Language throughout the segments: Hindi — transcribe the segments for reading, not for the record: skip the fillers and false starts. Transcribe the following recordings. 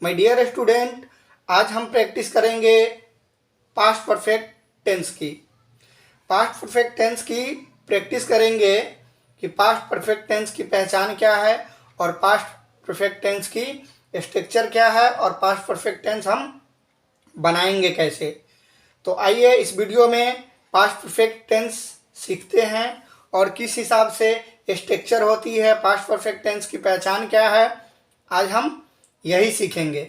माय डियर स्टूडेंट, आज हम प्रैक्टिस करेंगे पास्ट परफेक्ट टेंस की। पास्ट परफेक्ट टेंस की प्रैक्टिस करेंगे कि पास्ट परफेक्ट टेंस की पहचान क्या है और पास्ट परफेक्ट टेंस की स्ट्रक्चर क्या है और पास्ट परफेक्ट टेंस हम बनाएंगे कैसे। तो आइए इस वीडियो में पास्ट परफेक्ट टेंस सीखते हैं और किस हिसाब से स्ट्रक्चर होती है, पास्ट परफेक्ट टेंस की पहचान क्या है, आज हम यही सीखेंगे।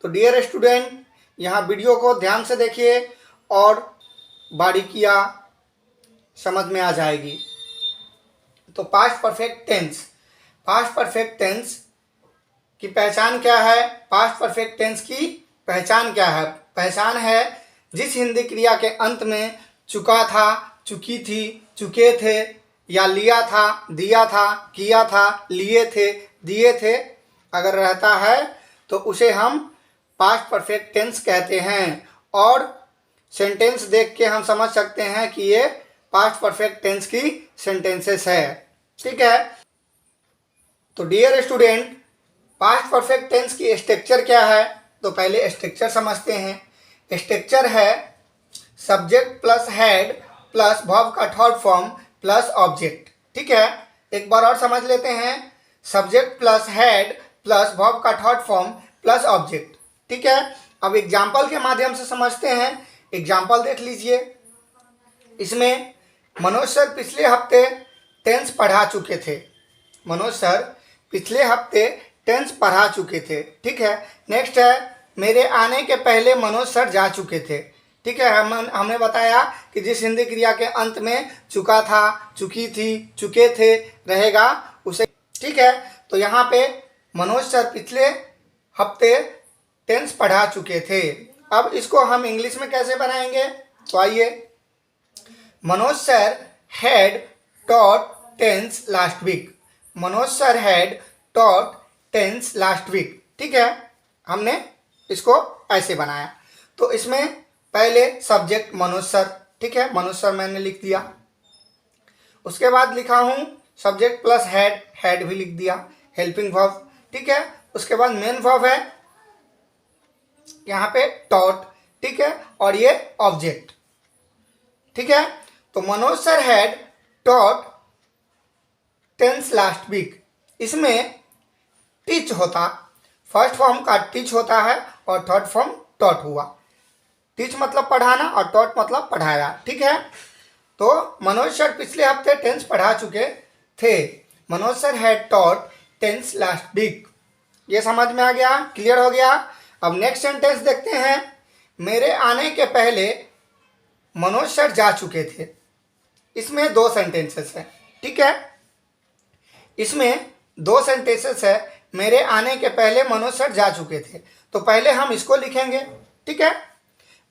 तो डियर स्टूडेंट, यहाँ वीडियो को ध्यान से देखिए और बारीकियाँ समझ में आ जाएगी। तो पास्ट परफेक्ट टेंस की पहचान क्या है? पास्ट परफेक्ट टेंस की पहचान क्या है? पहचान है जिस हिंदी क्रिया के अंत में चुका था, चुकी थी, चुके थे या लिया था, दिया था, किया था, लिए थे, दिए थे अगर रहता है तो उसे हम पास्ट परफेक्ट टेंस कहते हैं। और सेंटेंस देख के हम समझ सकते हैं कि ये पास्ट परफेक्ट टेंस की सेंटेंसेस है। ठीक है, तो dear student, past perfect tense की स्ट्रक्चर क्या है? तो पहले स्ट्रक्चर समझते हैं। स्ट्रक्चर है subject plus had plus verb का थर्ड फॉर्म प्लस ऑब्जेक्ट। ठीक है, एक बार और समझ लेते हैं। Subject plus had plus verb का थर्ड फॉर्म प्लस ऑब्जेक्ट। ठीक है, अब एग्जाम्पल के माध्यम से समझते हैं। एग्जाम्पल देख लीजिए। इसमें मनोज सर पिछले हफ्ते टेंस पढ़ा चुके थे। मनोज सर पिछले हफ्ते टेंस पढ़ा चुके थे। ठीक है, नेक्स्ट है मेरे आने के पहले मनोज सर जा चुके थे। ठीक है, हमने बताया कि जिस हिंदी क्रिया के अंत में चुका था, चुकी थी, चुके थे रहेगा उसे। ठीक है, तो यहाँ पे मनोज सर पिछले हफ्ते टेंस पढ़ा चुके थे। अब इसको हम इंग्लिश में कैसे बनाएंगे? तो आइए, Manoj sir had taught tense last week. Manoj sir had taught tense last week. ठीक है, हमने इसको ऐसे बनाया। तो इसमें पहले सब्जेक्ट मनोज सर। ठीक है, मनोज सर मैंने लिख दिया। उसके बाद लिखा हूँ सब्जेक्ट प्लस हैड, हैड भी लिख दिया, हेल्पिंग वर्ब। ठीक है, उसके बाद मेन वर्ब है यहाँ पे टॉट। ठीक है, और ये ऑब्जेक्ट। ठीक है, तो Manoj sir had taught tense last week. इसमें टीच होता, फर्स्ट फॉर्म का टीच होता है और थर्ड फॉर्म टॉट हुआ। टीच मतलब पढ़ाना और टॉट मतलब पढ़ाया। ठीक है, तो मनोज सर पिछले हफ्ते टेंस पढ़ा चुके थे। Manoj sir had taught tense last week. ये समझ में आ गया, क्लियर हो गया। अब नेक्स्ट सेंटेंस देखते हैं। मेरे आने के पहले मनोज सर जा चुके थे। इसमें दो सेंटेंसेस है। ठीक है, इसमें दो सेंटेंसेस है। मेरे आने के पहले मनोज सर जा चुके थे। तो पहले हम इसको लिखेंगे। ठीक है,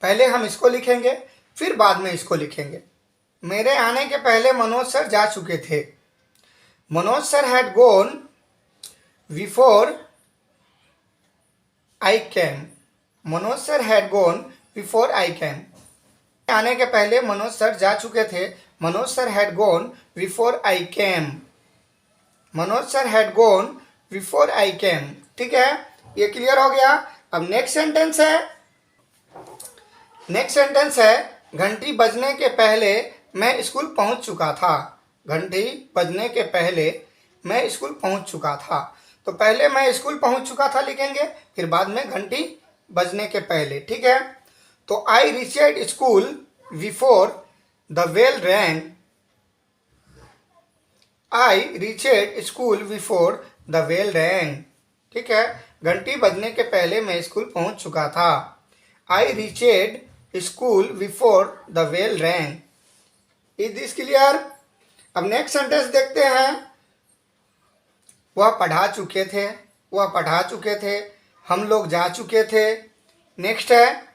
पहले हम इसको लिखेंगे, फिर बाद में इसको लिखेंगे। मेरे आने के पहले मनोज सर जा चुके थे। Manoj sir had gone before I came. Manoj sir had gone before I came. आने के पहले मनोज सर जा चुके थे। Manoj sir had gone before I came. Manoj sir had gone before I came. ठीक है, ये क्लियर हो गया। अब नेक्स्ट सेंटेंस है घंटी बजने के पहले मैं स्कूल पहुंच चुका था। घंटी बजने के पहले मैं स्कूल पहुंच चुका था। तो पहले मैं स्कूल पहुंच चुका था लिखेंगे, फिर बाद में घंटी बजने के पहले। ठीक है, तो I reached school before the bell rang. I reached school before the bell rang. ठीक है, घंटी बजने के पहले मैं स्कूल पहुंच चुका था। I reached school before the bell rang. Is this clear? अब नेक्स्ट सेंटेंस देखते हैं। वह पढ़ा चुके थे, वह पढ़ा चुके थे, हम लोग जा चुके थे। नेक्स्ट है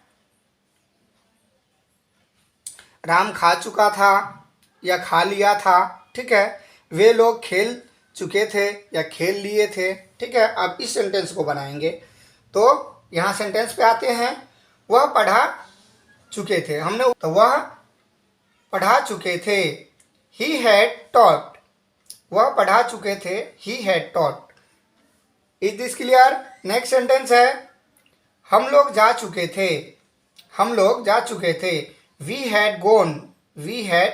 राम खा चुका था या खा लिया था। ठीक है, वे लोग खेल चुके थे या खेल लिए थे। ठीक है, अब इस सेंटेंस को बनाएंगे। तो यहाँ सेंटेंस पे आते हैं। वह पढ़ा चुके थे, हमने तो वह पढ़ा चुके थे। He had taught. वह पढ़ा चुके थे, he had taught. Is this clear? Next sentence है हम लोग जा चुके थे, हम लोग जा चुके थे। We had gone, we had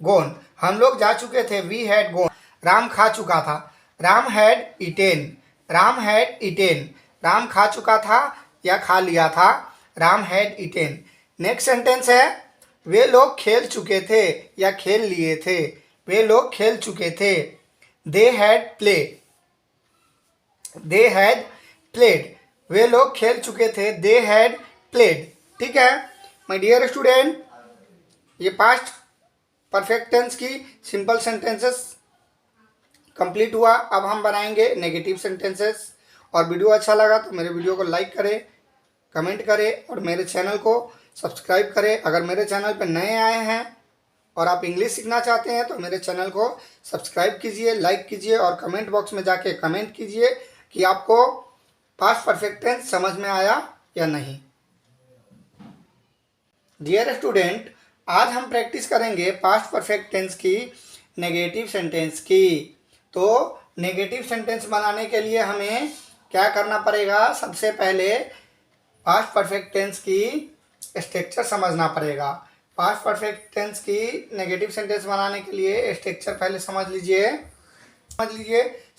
gone, हम लोग जा चुके थे। वी हैड गोन। राम खा चुका था, Ram had eaten, Ram had eaten, Ram खा चुका था या खा लिया था। Ram had eaten. Next sentence है वे लोग खेल चुके थे या खेल लिए थे। वे लोग खेल चुके थे। They had play, they had played, वे लोग खेल चुके थे। They had played. ठीक है माय डियर स्टूडेंट, ये पास्ट परफेक्ट टेंस की सिंपल सेंटेंसेस कंप्लीट हुआ। अब हम बनाएंगे नेगेटिव सेंटेंसेस। और वीडियो अच्छा लगा तो मेरे वीडियो को लाइक करें, कमेंट करें और मेरे चैनल को सब्सक्राइब करें। अगर मेरे चैनल पर नए आए हैं और आप इंग्लिश सीखना चाहते हैं तो मेरे चैनल को सब्सक्राइब कीजिए, लाइक कीजिए और कमेंट बॉक्स में जाके कमेंट कीजिए कि आपको पास्ट परफेक्ट टेंस समझ में आया या नहीं। डियर स्टूडेंट, आज हम प्रैक्टिस करेंगे पास्ट परफेक्ट टेंस की नेगेटिव सेंटेंस की। तो नेगेटिव सेंटेंस बनाने के लिए हमें क्या करना पड़ेगा? सबसे पहले पास्ट परफेक्ट टेंस की स्ट्रक्चर समझना पड़ेगा। पास्ट परफेक्ट टेंस की नेगेटिव सेंटेंस बनाने के लिए स्ट्रक्चर पहले समझ लीजिए।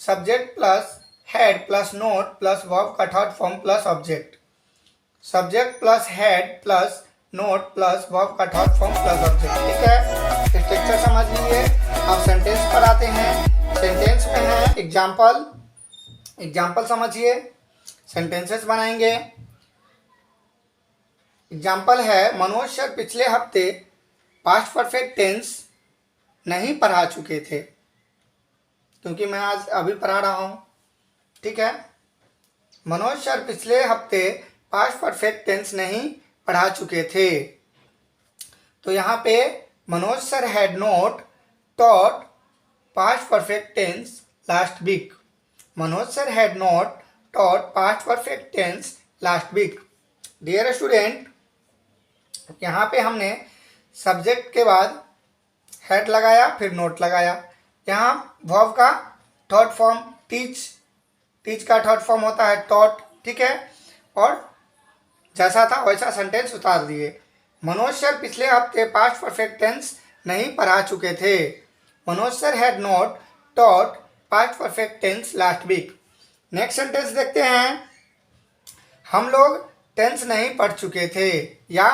Subject plus had plus not plus verb का third form plus object. Subject plus had plus not plus verb का थर्ड फॉर्म प्लस ऑब्जेक्ट। ठीक है, स्ट्रक्चर समझ लीजिए। अब सेंटेंस पर आते हैं। सेंटेंस में है एग्जाम्पल, एग्जाम्पल समझिए। सेंटेंसेस बनाएंगे। एग्जाम्पल है मनोज सर पिछले हफ्ते पास्ट परफेक्ट टेंस नहीं पढ़ा चुके थे, क्योंकि मैं आज अभी पढ़ा रहा हूँ। ठीक है, मनोज सर पिछले हफ्ते पास्ट परफेक्ट टेंस नहीं पढ़ा चुके थे। तो यहाँ पे Manoj sir had not taught past perfect tense last week. Manoj sir had not taught past perfect tense last week. Dear student, यहाँ पे हमने सब्जेक्ट के बाद हेड लगाया, फिर नोट लगाया। यहाँ वर्ब का थर्ड फॉर्म टीच, टीच का थर्ड फॉर्म होता है टॉट। ठीक है, और जैसा था वैसा सेंटेंस उतार दिए। मनोज सर पिछले हफ्ते पास्ट परफेक्ट टेंस नहीं पढ़ा चुके थे। Manoj sir had not taught past perfect tense last week. Next sentence देखते हैं। हम लोग टेंस नहीं पढ़ चुके थे या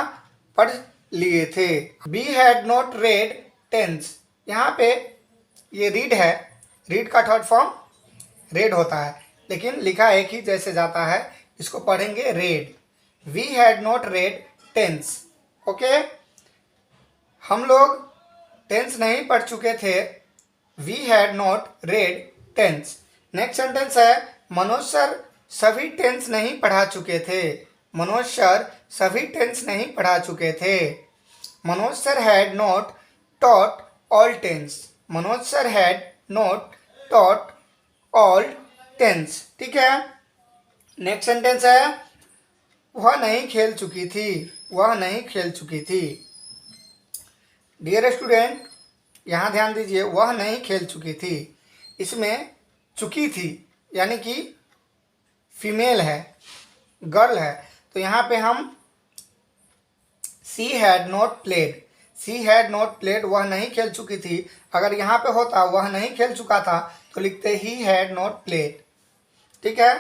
पढ़ लिए थे। We had not read tense. यहाँ पे ये रीड है, रीड का थर्ड फॉर्म रेड होता है, लेकिन लिखा एक ही जैसे जाता है, इसको पढ़ेंगे read. We had not read tense. Okay, हम लोग टेंस नहीं पढ़ चुके थे। We had not read tense. Next sentence है मनोज सर सभी टेंस नहीं पढ़ा चुके थे। मनोज सर सभी टेंस नहीं पढ़ा चुके थे। Manoj sir had not taught all tense. Manoj sir had not taught all tense. ठीक है, नेक्स्ट सेंटेंस है वह नहीं खेल चुकी थी। वह नहीं खेल चुकी थी। डियर स्टूडेंट, यहाँ ध्यान दीजिए, वह नहीं खेल चुकी थी। इसमें चुकी थी यानी कि फीमेल है, गर्ल है, तो यहाँ पे हम she had not played, she had not played, वह नहीं खेल चुकी थी। अगर यहाँ पे होता वह नहीं खेल चुका था तो लिखते ही हैड नॉट प्लेड। ठीक है,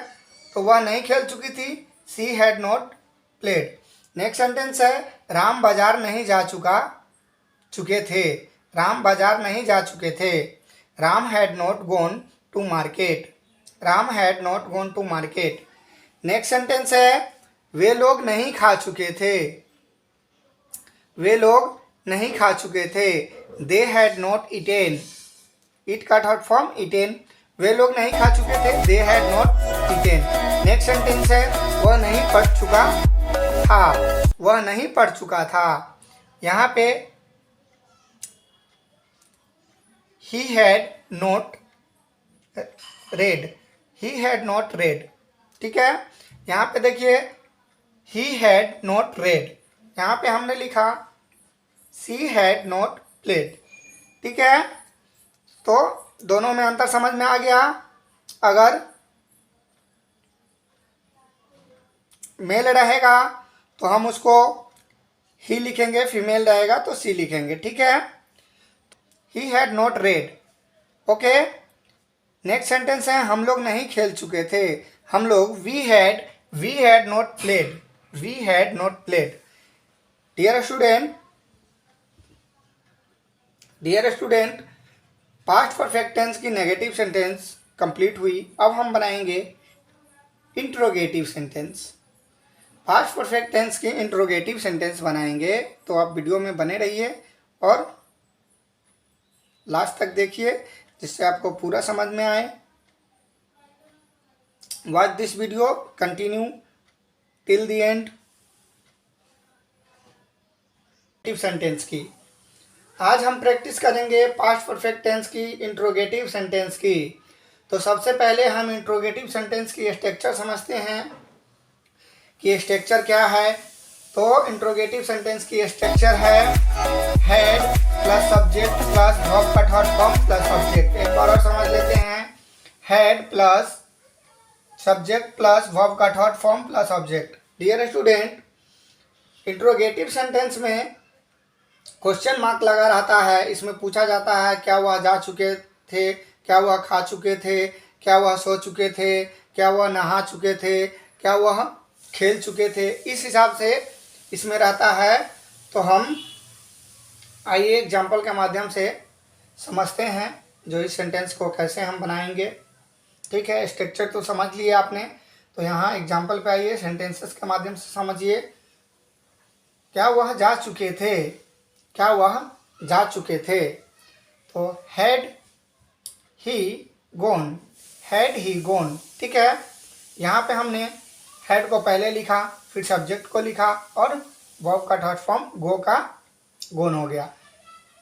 तो वह नहीं खेल चुकी थी, she had not played. Next sentence है राम बाजार नहीं जा चुके थे। राम बाजार नहीं जा चुके थे। Ram had not gone to market. Ram had not gone to market. Next sentence है वे लोग नहीं खा चुके थे। वे लोग नहीं खा चुके थे। They had not eaten. Eat का थर्ड फॉर्म ईटेन। वे लोग नहीं खा चुके थे। They had not eaten. Next sentence है वह नहीं पढ़ चुका था। वह नहीं पढ़ चुका था। यहाँ पे ही had not red. He had not red. ठीक है, यहाँ पे देखिए ही हैड नॉट रेड, यहाँ पे हमने लिखा सी हैड नॉट प्लेड। ठीक है, तो दोनों में अंतर समझ में आ गया। अगर मेल रहेगा तो हम उसको ही लिखेंगे, फीमेल रहेगा तो सी लिखेंगे, ठीक है। He had not read. Okay, next sentence है हम लोग नहीं खेल चुके थे। हम लोग we had not played, we had not played. Dear student, past perfect tense की नेगेटिव सेंटेंस कंप्लीट हुई। अब हम बनाएंगे interrogative sentence. Past perfect tense की इंट्रोगेटिव सेंटेंस बनाएंगे, तो आप वीडियो में बने रहिए और लास्ट तक देखिए जिससे आपको पूरा समझ में आए। Watch this video, continue till the and. Sentence की आज हम प्रैक्टिस करेंगे पास्ट परफेक्ट टेंस की इंट्रोगेटिव सेंटेंस की। तो सबसे पहले हम इंट्रोगेटिव सेंटेंस की स्ट्रक्चर समझते हैं कि स्ट्रक्चर क्या है। तो इंट्रोगेटिव सेंटेंस की स्ट्रक्चर है had plus subject plus verb का थर्ड फॉर्म प्लस ऑब्जेक्ट। एक बार और समझ लेते हैं, had plus subject plus verb का third form plus object. Dear student, interrogative sentence में क्वेश्चन मार्क लगा रहता है। इसमें पूछा जाता है क्या वह जा चुके थे, क्या वह खा चुके थे, क्या वह सो चुके थे, क्या वह नहा चुके थे, क्या वह खेल चुके थे। इस हिसाब से इसमें रहता है। तो हम आइए एग्जाम्पल के माध्यम से समझते हैं जो इस सेंटेंस को कैसे हम बनाएंगे। ठीक है, स्ट्रक्चर तो समझ लिए आपने, तो यहाँ एग्जाम्पल पे आइए, सेंटेंसेस के माध्यम से समझिए। क्या वह जा चुके थे, क्या वह जा चुके थे। तो had he gone, had he गोन। ठीक है, यहाँ पे हमने हैड को पहले लिखा, फिर सब्जेक्ट को लिखा और वर्ब का थर्ड फॉर्म गो का गोन हो गया।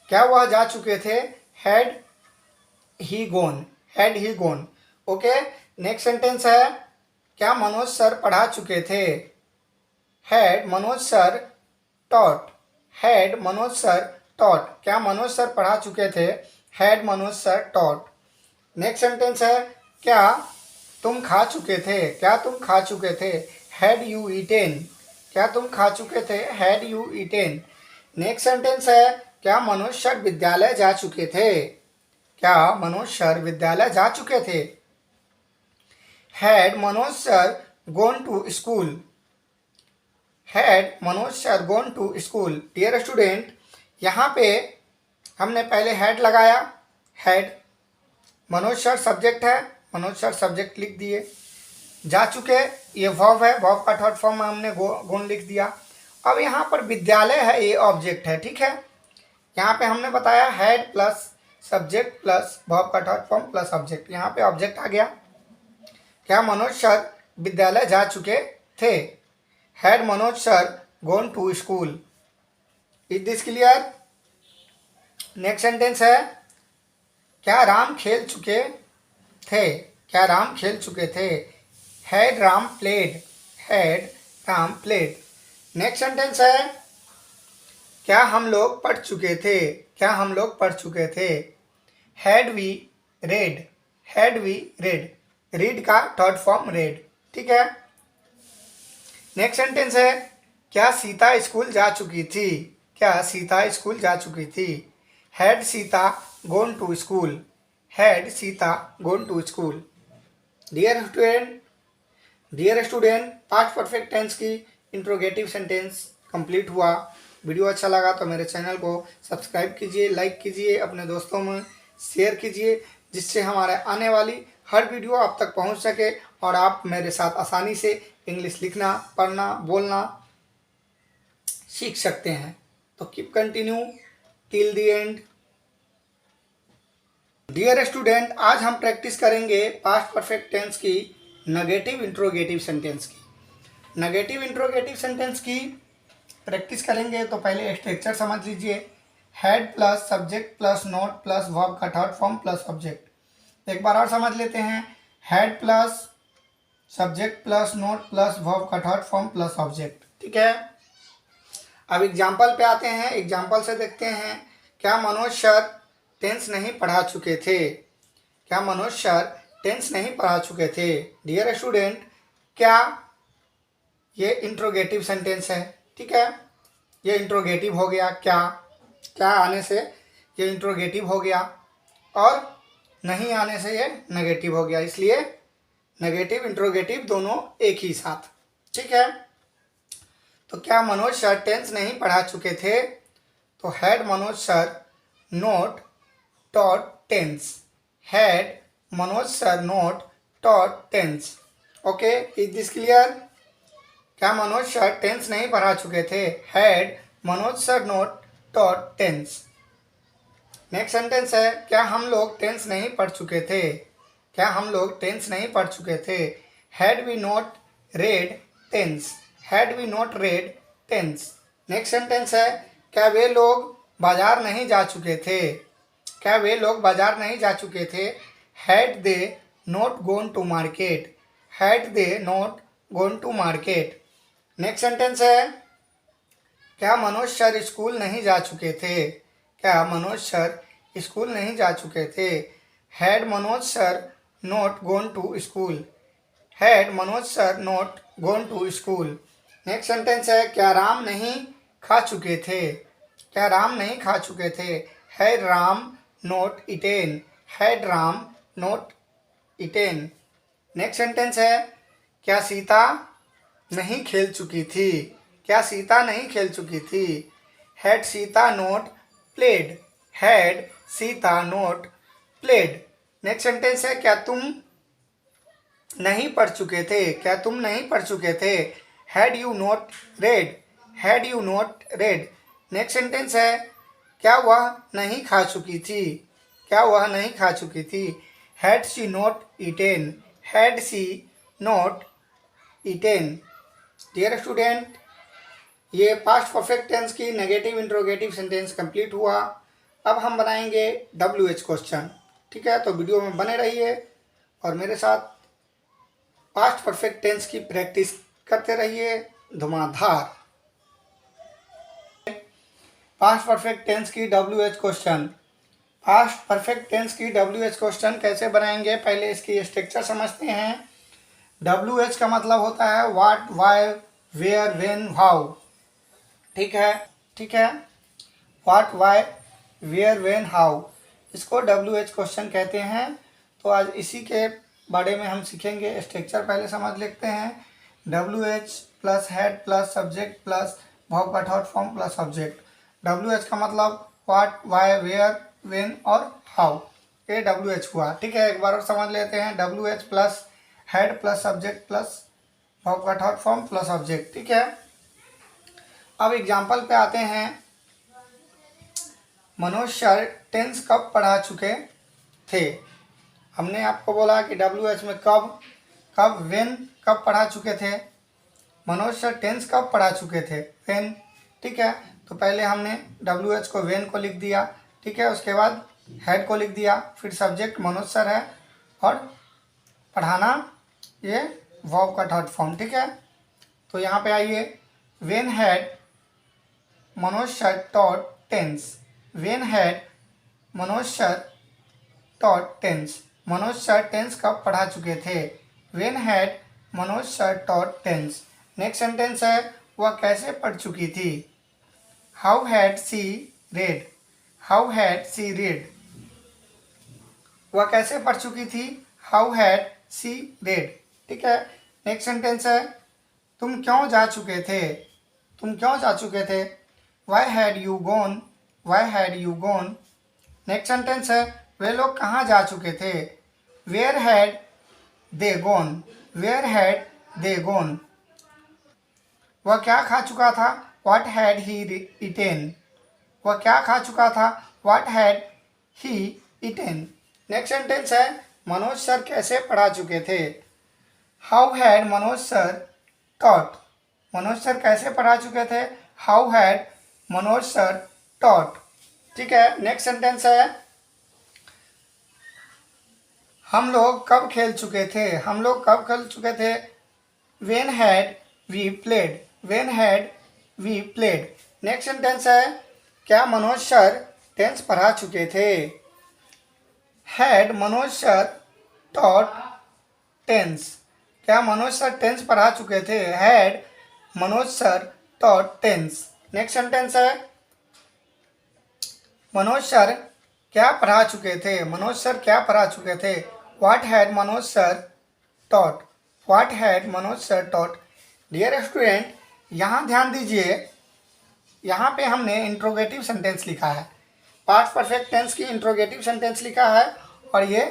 क्या वह जा चुके थे, had he gone, had he gone. Okay, next sentence है क्या मनोज सर पढ़ा चुके थे, had Manoj sir taught, had Manoj sir taught. क्या मनोज सर पढ़ा चुके थे, had Manoj sir taught. Next sentence है क्या तुम खा चुके थे, क्या तुम खा चुके थे, हैड यू ईटेन, क्या तुम खा चुके थे, had you eaten. Next sentence है क्या मनोज सर विद्यालय जा चुके थे, क्या मनोज सर विद्यालय जा चुके थे, had Manoj sir gone to school, had Manoj sir gone to school. Dear student, यहाँ पे हमने पहले हैड लगाया, हैड, मनोज सर सब्जेक्ट है, मनोज सर सब्जेक्ट लिख दिए। जा चुके ये वर्ब है, वर्ब का थर्ड फॉर्म में हमने गोन लिख दिया। अब यहाँ पर विद्यालय है, ये ऑब्जेक्ट है। ठीक है, यहाँ पे हमने बताया had plus subject plus verb का थर्ड फॉर्म प्लस ऑब्जेक्ट, यहाँ पे ऑब्जेक्ट आ गया। क्या मनोज सर विद्यालय जा चुके थे, had Manoj sir gone to school. Is this clear. Next sentence है क्या राम खेल चुके थे, क्या राम खेल चुके थे, had Ram played, had Ram played. Next sentence है क्या हम लोग पढ़ चुके थे, क्या हम लोग पढ़ चुके थे, had we read, had we read. Read का थर्ड फॉर्म रेड। ठीक है, नेक्स्ट सेंटेंस है क्या सीता स्कूल जा चुकी थी, क्या सीता स्कूल जा चुकी थी, had Sita gone to school, had Sita gone to school. Dear student, past perfect tense की इंट्रोगेटिव सेंटेंस कंप्लीट हुआ। वीडियो अच्छा लगा तो मेरे चैनल को सब्सक्राइब कीजिए, लाइक कीजिए, अपने दोस्तों में शेयर कीजिए, जिससे हमारे आने वाली हर वीडियो आप तक पहुंच सके और आप मेरे साथ आसानी से इंग्लिश लिखना, पढ़ना, बोलना सीख सकते हैं। तो keep continue till the end. Dear student, आज हम प्रैक्टिस करेंगे पास्ट परफेक्ट टेंस की नेगेटिव इंट्रोगेटिव सेंटेंस की। नेगेटिव इंट्रोगेटिव सेंटेंस की प्रैक्टिस करेंगे तो पहले स्ट्रक्चर समझ लीजिए। Had plus subject plus not plus verb का थर्ड फॉर्म प्लस ऑब्जेक्ट। एक बार और समझ लेते हैं, had plus subject plus not plus verb का थर्ड फॉर्म प्लस ऑब्जेक्ट। ठीक है, अब एग्जाम्पल पे आते हैं, एग्जाम्पल से देखते हैं क्या मनोज सर टेंस नहीं पढ़ा चुके थे, क्या मनोज सर टेंस नहीं पढ़ा चुके थे। डियर स्टूडेंट, क्या ये इंट्रोगेटिव सेंटेंस है, ठीक है। ये इंट्रोगेटिव हो गया, क्या क्या आने से ये इंट्रोगेटिव हो गया, और नहीं आने से ये नेगेटिव हो गया, इसलिए नेगेटिव इंट्रोगेटिव दोनों एक ही साथ, ठीक है। तो क्या मनोज सर टेंस नहीं पढ़ा चुके थे? तो had Manoj sir not taught tense, had Manoj sir not taught tense. Okay, is this clear? क्या मनोज सर टेंस नहीं पढ़ा चुके थे? Had Manoj sir not taught tense. Next sentence है, क्या हम लोग टेंस नहीं पढ़ चुके थे? क्या हम लोग टेंस नहीं पढ़ चुके थे? Had we not read tense, had we not read tense. Next sentence है, क्या वे लोग बाजार नहीं जा चुके थे? क्या वे लोग बाजार नहीं जा चुके थे? Had they not gone to market, had they not gone to market. Next sentence है, क्या मनोज सर स्कूल नहीं जा चुके थे? क्या मनोज सर स्कूल नहीं जा चुके थे? Had Manoj sir not gone to school, had Manoj sir not gone to school. Next sentence है, क्या राम नहीं खा चुके थे? क्या राम नहीं खा चुके थे? Had Ram not eaten, had Ram not eaten. Next sentence है, क्या सीता नहीं खेल चुकी थी? क्या सीता नहीं खेल चुकी थी? Had Sita not played, had Sita not played. Next sentence है, क्या तुम नहीं पढ़ चुके थे? क्या तुम नहीं पढ़ चुके थे? Had you not red, had you not red. Next sentence है, क्या वह नहीं खा चुकी थी? क्या वह नहीं खा चुकी थी? Had she not eaten, had she not eaten. Dear student, ये पास्ट परफेक्ट टेंस की नेगेटिव इंट्रोगेटिव सेंटेंस कंप्लीट हुआ। अब हम बनाएंगे WH क्वेश्चन, ठीक है। तो वीडियो में बने रहिए और मेरे साथ पास्ट परफेक्ट टेंस की प्रैक्टिस करते रहिए धुआंधार। पास्ट परफेक्ट टेंस की WH question, past perfect tense की WH क्वेश्चन कैसे बनाएंगे, पहले इसकी स्ट्रक्चर समझते हैं। WH का मतलब होता है what, why, where, when, how, ठीक है, ठीक है। What, why, where, when, how, इसको WH क्वेश्चन कहते हैं। तो आज इसी के बारे में हम सीखेंगे। स्ट्रक्चर पहले समझ लेते हैं। WH plus had plus subject plus verb का third form plus subject. WH का मतलब व्हाट, वाई, वेयर, व्हेन और हाउ, ये WH हुआ, ठीक है। एक बार और समझ लेते हैं। WH plus had plus subject plus verb का थर्ड फॉर्म प्लस सब्जेक्ट, ठीक है। अब एग्जाम्पल पे आते हैं। मनोज सर टेंस कब पढ़ा चुके थे? हमने आपको बोला कि WH में कब, कब, व्हेन, कब पढ़ा चुके थे। मनोज सर टेंस कब पढ़ा चुके थे? व्हेन, ठीक है। तो पहले हमने WH को व्हेन को लिख दिया, ठीक है। उसके बाद हेड को लिख दिया, फिर सब्जेक्ट मनोज सर है और पढ़ाना ये वर्ब का थर्ड फॉर्म, ठीक है। तो यहाँ पे आइए, when had Manoj sir taught tense, when had Manoj sir taught tense. Manoj sir tense कब पढ़ा चुके थे? When had Manoj sir taught tense. Next sentence है, वह कैसे पढ़ चुकी थी? How had she read, how had she read. वह कैसे पढ़ चुकी थी? हाउ हैड सी रेड, ठीक है। नेक्स्ट सेंटेंस है, तुम क्यों जा चुके थे? तुम क्यों जा चुके थे? Why had you gone, why had you gone. Next sentence है, वे लोग कहाँ जा चुके थे? Where had they gone, where had they gone. वह क्या खा चुका था? व्हाट हैड ही ईटेन, वह क्या खा चुका था? What had he eaten. Next sentence है, मनोज सर कैसे पढ़ा चुके थे? How had Manoj sir taught, Manoj sir कैसे पढ़ा चुके थे? How had Manoj sir taught, ठीक है। नेक्स्ट सेंटेंस है, हम लोग कब खेल चुके थे? हम लोग कब खेल चुके थे? When had we played, when had we played. Next sentence है, क्या मनोज सर टेंस पढ़ा चुके थे? Had Manoj sir taught tense, क्या मनोज सर टेंस पढ़ा चुके थे? Had Manoj sir taught tense. Next sentence है मनोज सर क्या पढ़ा चुके थे। मनोज सर क्या पढ़ा चुके थे। What had Manoj sir taught. What had Manoj sir taught. Dear student, यहाँ ध्यान दीजिए, यहाँ पे हमने इंट्रोगेटिव सेंटेंस लिखा है, पास्ट परफेक्ट टेंस की इंट्रोगेटिव सेंटेंस लिखा है और ये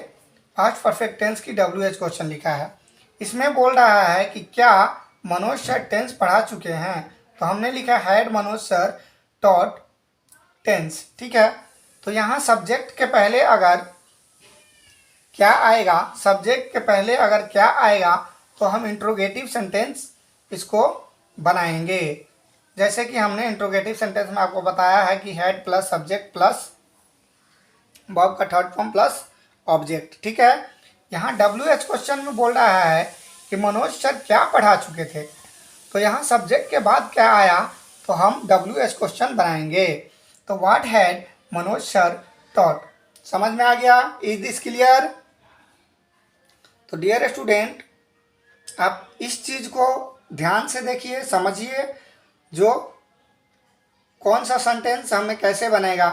पास्ट परफेक्ट टेंस की WH क्वेश्चन लिखा है। इसमें बोल रहा है कि क्या मनोज सर टेंस पढ़ा चुके हैं, तो हमने लिखा had Manoj sir taught tense. ठीक है, तो यहाँ सब्जेक्ट के पहले अगर क्या आएगा, सब्जेक्ट के पहले अगर क्या आएगा तो हम इंट्रोगेटिव सेंटेंस इसको बनाएंगे। जैसे कि हमने इंट्रोगेटिव सेंटेंस में आपको बताया है कि head plus subject plus verb का थर्ड फॉर्म प्लस ऑब्जेक्ट। ठीक है, यहाँ WH क्वेश्चन में बोल रहा है कि मनोज सर क्या पढ़ा चुके थे, तो यहाँ सब्जेक्ट के बाद क्या आया तो हम WH क्वेश्चन बनाएंगे। तो what had Manoj sir taught. समझ में आ गया? Is this clear? तो डियर स्टूडेंट, आप इस चीज़ को ध्यान से देखिए, समझिए, जो कौन सा सेंटेंस हमें कैसे बनेगा।